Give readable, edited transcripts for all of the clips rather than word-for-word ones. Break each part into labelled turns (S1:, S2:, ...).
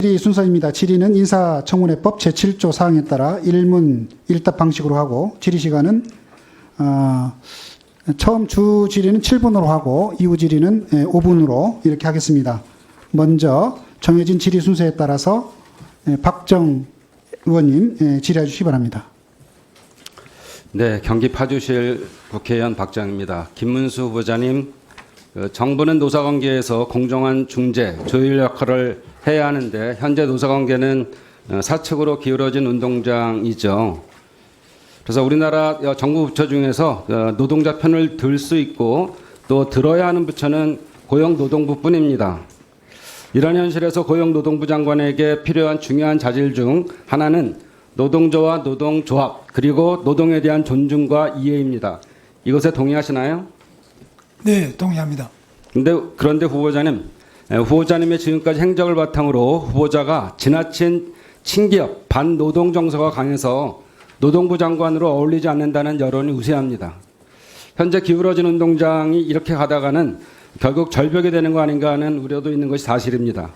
S1: 질의 순서입니다. 질의는 인사청문회법 제7조 사항에 따라 1문 1답 방식으로 하고 질의 시간은 처음 주 질의는 7분으로 하고 이후 질의는 5분으로 이렇게 하겠습니다. 먼저 정해진 질의 순서에 따라서 박정 의원님 질의해 주시기 바랍니다.
S2: 네, 경기 파주실 국회의원 박정입니다. 김문수 후보자님, 정부는 노사관계에서 공정한 중재, 조율 역할을 해야 하는데 현재 노사관계는 사측으로 기울어진 운동장이죠. 그래서 우리나라 정부 부처 중에서 노동자 편을 들 수 있고 또 들어야 하는 부처는 고용노동부뿐입니다. 이런 현실에서 고용노동부 장관에게 필요한 중요한 자질 중 하나는 노동조와 노동조합 그리고 노동에 대한 존중과 이해입니다. 이것에 동의하시나요?
S3: 네, 동의합니다.
S2: 그런데 후보자님의 지금까지 행적을 바탕으로 후보자가 지나친 친기업, 반노동 정서가 강해서 노동부 장관으로 어울리지 않는다는 여론이 우세합니다. 현재 기울어진 운동장이 이렇게 가다가는 결국 절벽이 되는 거 아닌가 하는 우려도 있는 것이 사실입니다.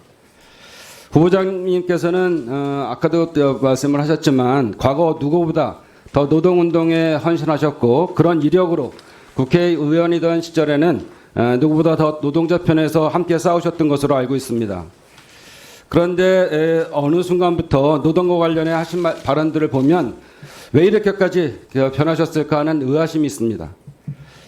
S2: 후보자님께서는 아까도 말씀을 하셨지만 과거 누구보다 더 노동운동에 헌신하셨고 그런 이력으로 국회의원이던 시절에는 누구보다 더 노동자 편에서 함께 싸우셨던 것으로 알고 있습니다. 그런데 어느 순간부터 노동과 관련해 하신 발언들을 보면 왜 이렇게까지 변하셨을까 하는 의아심이 있습니다.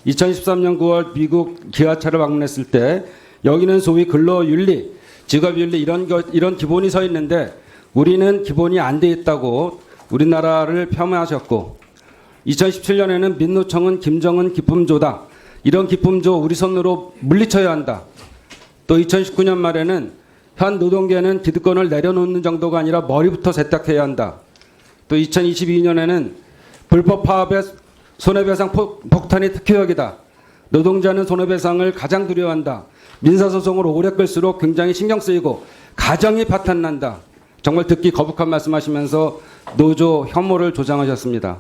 S2: 2013년 9월 미국 기아차를 방문했을 때 여기는 소위 근로윤리, 직업윤리 이런 기본이 서 있는데 우리는 기본이 안 돼 있다고 우리나라를 폄하하셨고 2017년에는 민노총은 김정은 기품조다. 이런 기품조 우리 손으로 물리쳐야 한다. 또 2019년 말에는 현 노동계는 기득권을 내려놓는 정도가 아니라 머리부터 세탁해야 한다. 또 2022년에는 불법 파업의 손해배상 폭탄이 특효약이다. 노동자는 손해배상을 가장 두려워한다. 민사소송을 오래 끌수록 굉장히 신경 쓰이고 가정이 파탄난다. 정말 듣기 거북한 말씀하시면서 노조 혐오를 조장하셨습니다.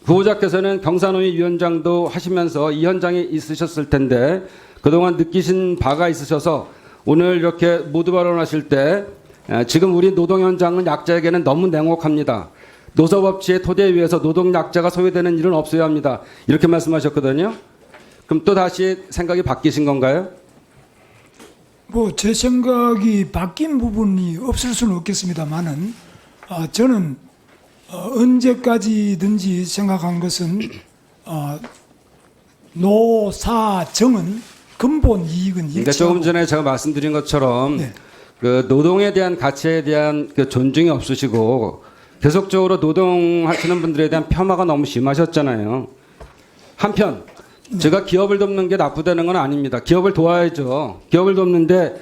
S2: 후보자께서는 경사노위 위원장도 하시면서 이 현장에 있으셨을 텐데 그동안 느끼신 바가 있으셔서 오늘 이렇게 모두 발언하실 때 지금 우리 노동 현장은 약자에게는 너무 냉혹합니다. 노사법치의 토대 위에서 노동 약자가 소외되는 일은 없어야 합니다. 이렇게 말씀하셨거든요. 그럼 또 다시 생각이 바뀌신 건가요?
S3: 제 생각이 바뀐 부분이 없을 수는 없겠습니다만은 저는 언제까지든지 생각한 것은 노사정은 근본 이익은 일치하고.
S2: 그러니까 조금 전에 제가 말씀드린 것처럼
S3: 네.
S2: 그 노동에 대한 가치에 대한 그 존중이 없으시고 계속적으로 노동하시는 분들에 대한 폄하가 너무 심하셨잖아요. 한편 제가 기업을 돕는 게 나쁘다는 건 아닙니다. 기업을 도와야죠. 기업을 돕는데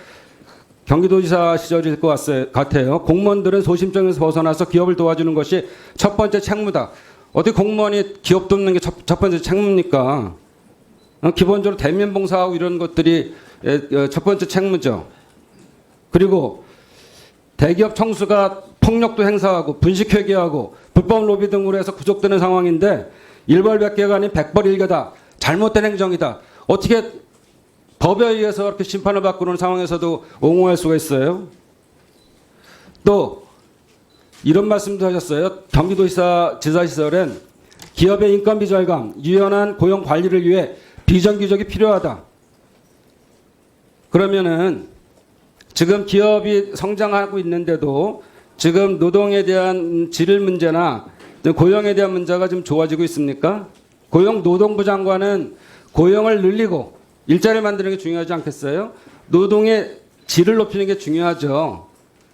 S2: 경기도지사 시절일 것 같아요. 공무원들은 소심증에서 벗어나서 기업을 도와주는 것이 첫 번째 책무다. 어떻게 공무원이 기업 돕는 게 첫 번째 책무입니까? 기본적으로 대면 봉사하고 이런 것들이 첫 번째 책무죠. 그리고 대기업 총수가 폭력도 행사하고 분식회계하고 불법 로비 등으로 해서 구속되는 상황인데 일벌백계가 아닌 백벌일개다. 잘못된 행정이다. 어떻게 법에 의해서 그렇게 심판을 받고 있는 상황에서도 옹호할 수가 있어요? 또 이런 말씀도 하셨어요. 경기도지사 시절엔 기업의 인건비 절감, 유연한 고용 관리를 위해 비정규직이 필요하다. 그러면은 지금 기업이 성장하고 있는데도 지금 노동에 대한 질 문제나 고용에 대한 문제가 좀 좋아지고 있습니까? 고용노동부 장관은 고용을 늘리고 일자리 만드는 게 중요하지 않겠어요? 노동의 질을 높이는 게 중요하죠.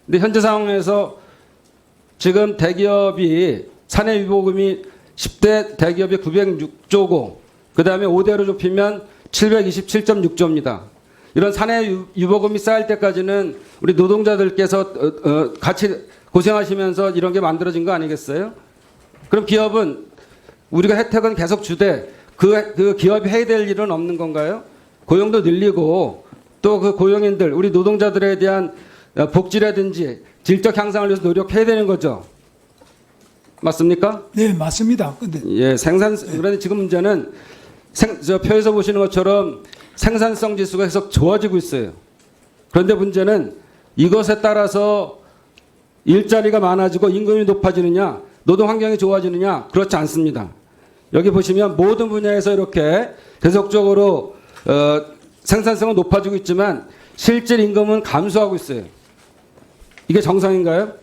S2: 근데 현재 상황에서 지금 대기업이 사내 유보금이 10대 대기업이 906조고 그 다음에 5대로 좁히면 727.6조입니다. 이런 사내 유보금이 쌓일 때까지는 우리 노동자들께서 같이 고생하시면서 이런 게 만들어진 거 아니겠어요? 그럼 기업은 우리가 혜택은 계속 주되 그 기업이 해야 될 일은 없는 건가요? 고용도 늘리고 또 그 고용인들 우리 노동자들에 대한 복지라든지 질적 향상을 위해서 노력해야 되는 거죠. 맞습니까?
S3: 네, 맞습니다. 근데
S2: 그런데 지금 문제는 저 표에서 보시는 것처럼 생산성 지수가 계속 좋아지고 있어요. 그런데 문제는 이것에 따라서 일자리가 많아지고 임금이 높아지느냐, 노동 환경이 좋아지느냐, 그렇지 않습니다. 여기 보시면 모든 분야에서 이렇게 계속적으로 생산성은 높아지고 있지만 실질 임금은 감소하고 있어요. 이게 정상인가요?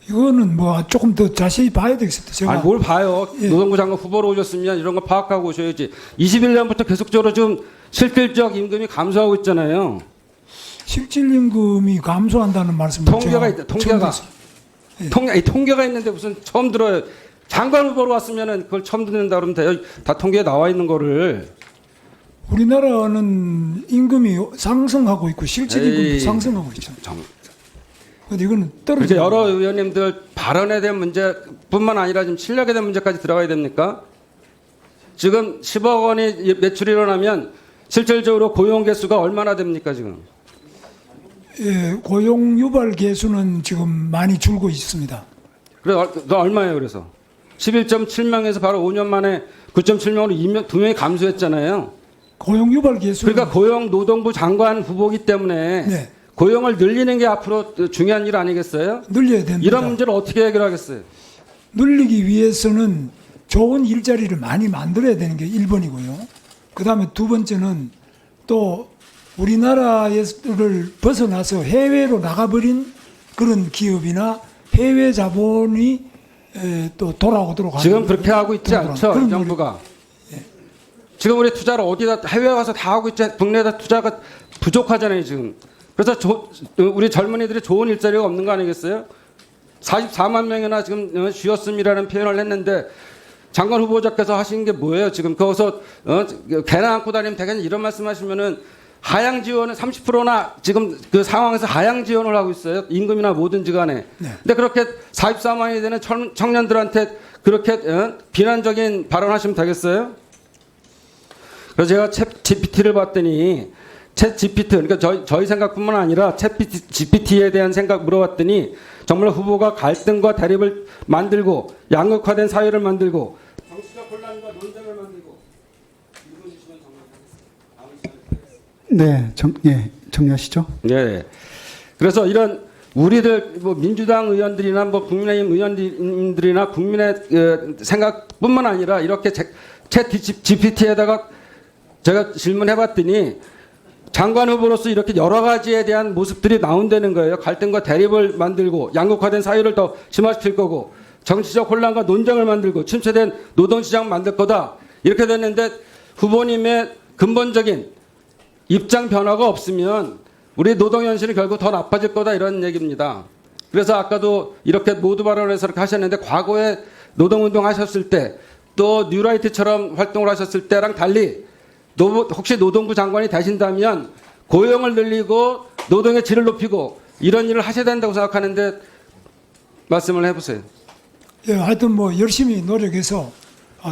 S3: 이거는 뭐 조금 더 자세히 봐야 되겠습니다. 제가
S2: 아니, 뭘 봐요.
S3: 예.
S2: 노동부 장관 후보로 오셨으면 이런 거 파악하고 오셔야지. 21년부터 계속적으로 좀 실질적 임금이 감소하고 있잖아요.
S3: 실질 임금이 감소한다는 말씀을
S2: 통계가
S3: 제가
S2: 있다. 통계가.
S3: 처음
S2: 통계가 있는데 무슨 처음 들어요. 장관 후보로 왔으면은 그걸 처음 듣는다 그러면 돼요. 다 통계에 나와 있는 거를.
S3: 우리나라는 임금이 상승하고 있고 실질 임금도
S2: 에이,
S3: 상승하고 있잖아요.
S2: 정,
S3: 근데 이거는
S2: 그렇게
S3: 떨어지는
S2: 여러 의원님들 발언에 대한 문제뿐만 아니라 지금 실력에 대한 문제까지 들어가야 됩니까? 지금 10억 원이 매출이 일어나면 실질적으로 고용 개수가 얼마나 됩니까 지금?
S3: 예, 고용 유발 개수는 지금 많이 줄고 있습니다.
S2: 그래, 너 얼마예요 그래서? 11.7명에서 바로 5년 만에 9.7명으로 2명이 감소했잖아요.
S3: 고용 유발 개수는
S2: 그러니까 고용노동부 장관 후보기 때문에
S3: 네,
S2: 고용을 늘리는 게 앞으로 중요한 일 아니겠어요?
S3: 늘려야 됩니다.
S2: 이런 문제를 어떻게 해결하겠어요?
S3: 늘리기 위해서는 좋은 일자리를 많이 만들어야 되는 게 1번이고요. 그 다음에 두 번째는 또 우리나라를 벗어나서 해외로 나가버린 그런 기업이나 해외 자본이 또 돌아오도록
S2: 지금
S3: 하는
S2: 그렇게 하고 있지
S3: 그런
S2: 않죠,
S3: 그런
S2: 이 정부가. 지금 우리 투자를 어디다 해외 가서 다 하고 있지, 국내에다 투자가 부족하잖아요 지금. 그래서 우리 젊은이들이 좋은 일자리가 없는 거 아니겠어요? 44만 명이나 지금 쉬었음이라는 표현을 했는데 장관 후보자께서 하신 게 뭐예요? 지금 거기서 개나 안고 다니면 되겠냐 이런 말씀하시면은 하향 지원은 30%나 지금 그 상황에서 하향 지원을 하고 있어요. 임금이나 뭐든지 간에.
S3: 네.
S2: 근데 그렇게 44만이 되는 청년들한테 그렇게 비난적인 발언하시면 되겠어요? 그래서 제가 챗 GPT를 봤더니 챗 GPT 그러니까 저희 생각뿐만 아니라 챗 GPT에 대한 생각 물어봤더니 정말 후보가 갈등과 대립을 만들고 양극화된 사회를 만들고 정치적 혼란과 논쟁을 만들고 읽어주시면 정말
S1: 네, 정리하시죠.
S2: 네. 그래서 이런 우리들 뭐 민주당 의원들이나 뭐 국민의힘 의원들이나 국민의 생각뿐만 아니라 이렇게 챗 GPT에다가 제가 질문해봤더니 장관 후보로서 이렇게 여러 가지에 대한 모습들이 나온다는 거예요. 갈등과 대립을 만들고 양극화된 사회를 더 심화시킬 거고 정치적 혼란과 논쟁을 만들고 침체된 노동시장 만들 거다. 이렇게 됐는데 후보님의 근본적인 입장 변화가 없으면 우리 노동 현실이 결국 더 나빠질 거다 이런 얘기입니다. 그래서 아까도 이렇게 모두 발언해서 이렇게 하셨는데 과거에 노동운동 하셨을 때 또 뉴라이트처럼 활동을 하셨을 때랑 달리 혹시 노동부 장관이 되신다면 고용을 늘리고 노동의 질을 높이고 이런 일을 하셔야 된다고 생각하는데 말씀을 해보세요.
S3: 예, 하여튼 뭐 열심히 노력해서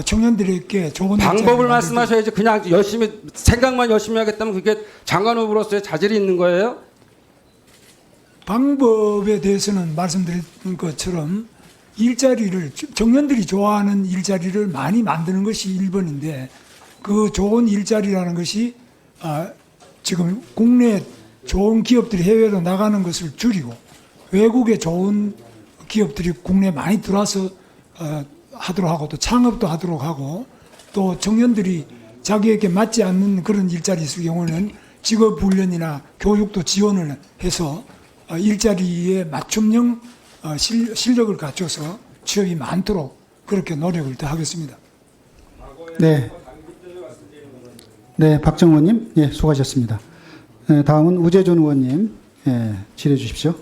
S3: 청년들에게 좋은
S2: 방법을
S3: 일자리
S2: 말씀하셔야지 그냥 열심히 생각만 열심히 하겠다면 그게 장관 후보로서의 자질이 있는 거예요?
S3: 방법에 대해서는 말씀드린 것처럼 일자리를 청년들이 좋아하는 일자리를 많이 만드는 것이 1번인데 그 좋은 일자리라는 것이 지금 국내 좋은 기업들이 해외로 나가는 것을 줄이고 외국의 좋은 기업들이 국내에 많이 들어와서 하도록 하고 또 창업도 하도록 하고 또 청년들이 자기에게 맞지 않는 그런 일자리 있을 경우는 직업훈련이나 교육도 지원을 해서 일자리에 맞춤형 실력을 갖춰서 취업이 많도록 그렇게 노력을 더 하겠습니다.
S1: 네. 네, 박정원님, 예, 수고하셨습니다. 다음은 우재준 의원님, 예, 질의해 주십시오.